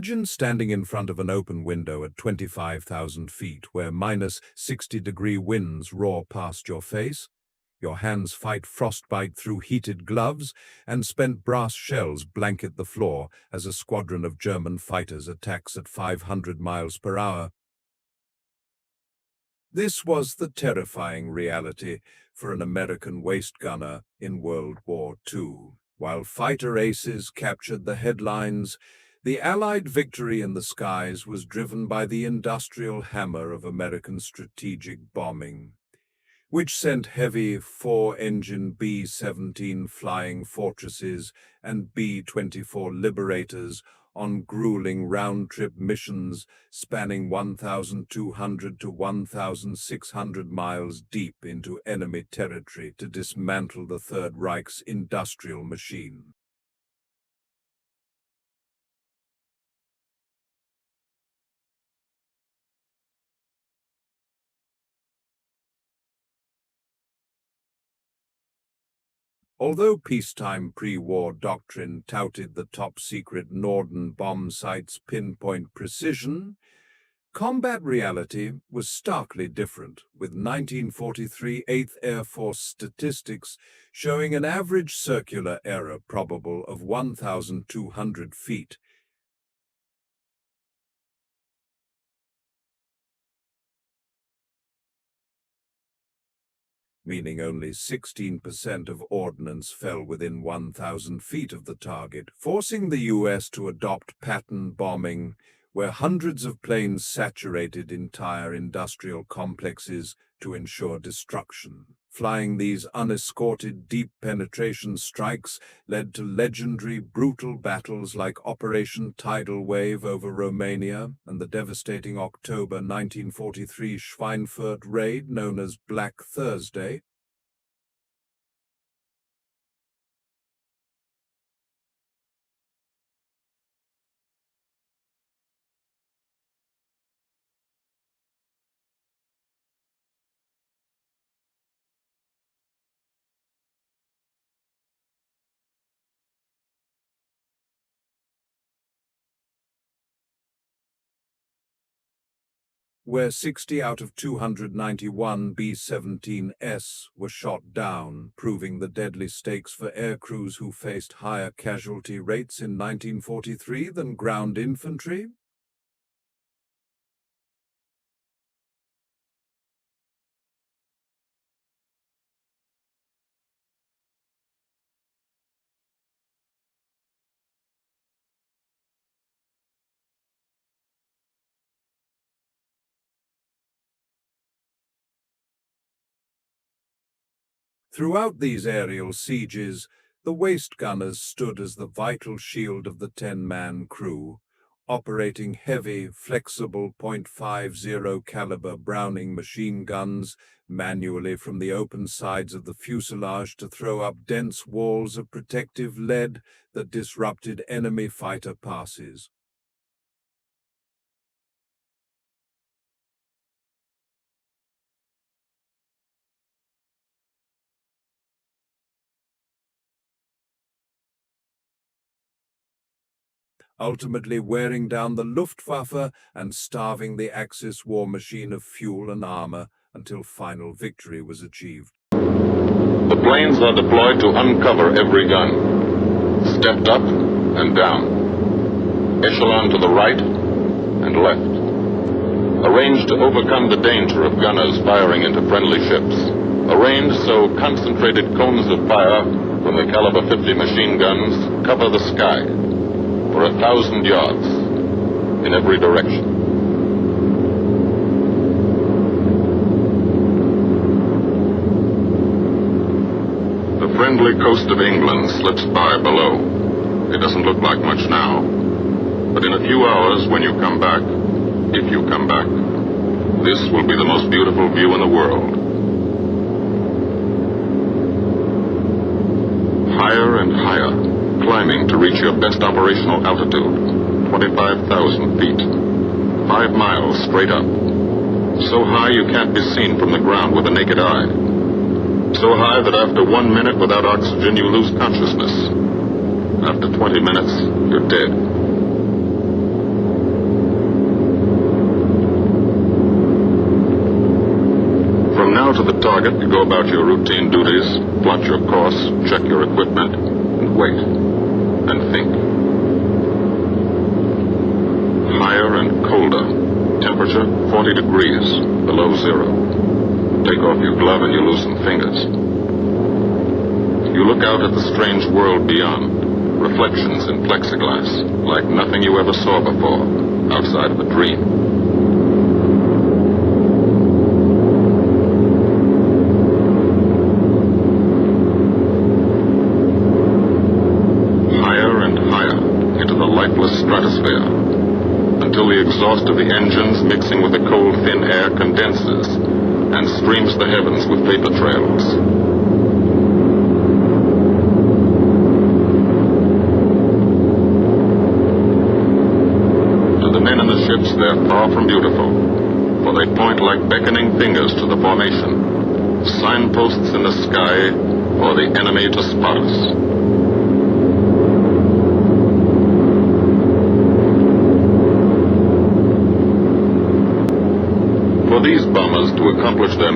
Imagine standing in front of an open window at 25,000 feet where -60-degree winds roar past your face. Your hands fight frostbite through heated gloves, and spent brass shells blanket the floor as a squadron of German fighters attacks at 500 miles per hour. This was the terrifying reality for an American waist gunner in World War II. While fighter aces captured the headlines, the Allied victory in the skies was driven by the industrial hammer of American strategic bombing, which sent heavy four-engine B-17 Flying Fortresses and B-24 Liberators on grueling round-trip missions spanning 1,200 to 1,600 miles deep into enemy territory to dismantle the Third Reich's industrial machine. Although peacetime pre-war doctrine touted the top-secret Norden bomb site's pinpoint precision, combat reality was starkly different, with 1943 8th Air Force statistics showing an average circular error probable of 1,200 feet. Meaning only 16% of ordnance fell within 1,000 feet of the target, forcing the U.S. to adopt pattern bombing, where hundreds of planes saturated entire industrial complexes to ensure destruction. Flying these unescorted deep penetration strikes led to legendary brutal battles like Operation Tidal Wave over Romania and the devastating October 1943 Schweinfurt raid known as Black Thursday. Where 60 out of 291 B-17s were shot down, proving the deadly stakes for air crews who faced higher casualty rates in 1943 than ground infantry. Throughout these aerial sieges, the waist gunners stood as the vital shield of the 10-man crew, operating heavy, flexible .50 caliber Browning machine guns manually from the open sides of the fuselage to throw up dense walls of protective lead that disrupted enemy fighter passes. Ultimately wearing down the Luftwaffe and starving the Axis war machine of fuel and armor until final victory was achieved. The planes are deployed to uncover every gun, stepped up and down, echelon to the right and left, arranged to overcome the danger of gunners firing into friendly ships, arranged so concentrated cones of fire from the caliber 50 machine guns cover the sky for 1,000 yards in every direction. The friendly coast of England slips by below. It doesn't look like much now, but in a few hours when you come back, if you come back, this will be the most beautiful view in the world. Higher and higher, climbing to reach your best operational altitude, 25,000 feet, 5 miles straight up. So high you can't be seen from the ground with the naked eye. So high that after 1 minute without oxygen you lose consciousness. After 20 minutes, you're dead. the target, you go about your routine duties, plot your course, check your equipment, and wait. And think. Higher and colder. Temperature 40 degrees, below zero. Take off your glove and you loosen fingers. You look out at the strange world beyond. Reflections in plexiglass, like nothing you ever saw before, outside of a dream. Higher and higher into the lifeless stratosphere, until the exhaust of the engines mixing with the cold, thin air condenses and streams the heavens with vapor trails. To the men in the ships, they're far from beautiful, for they point like beckoning fingers to the formation, signposts in the sky for the enemy to spot us. For these bombers to accomplish their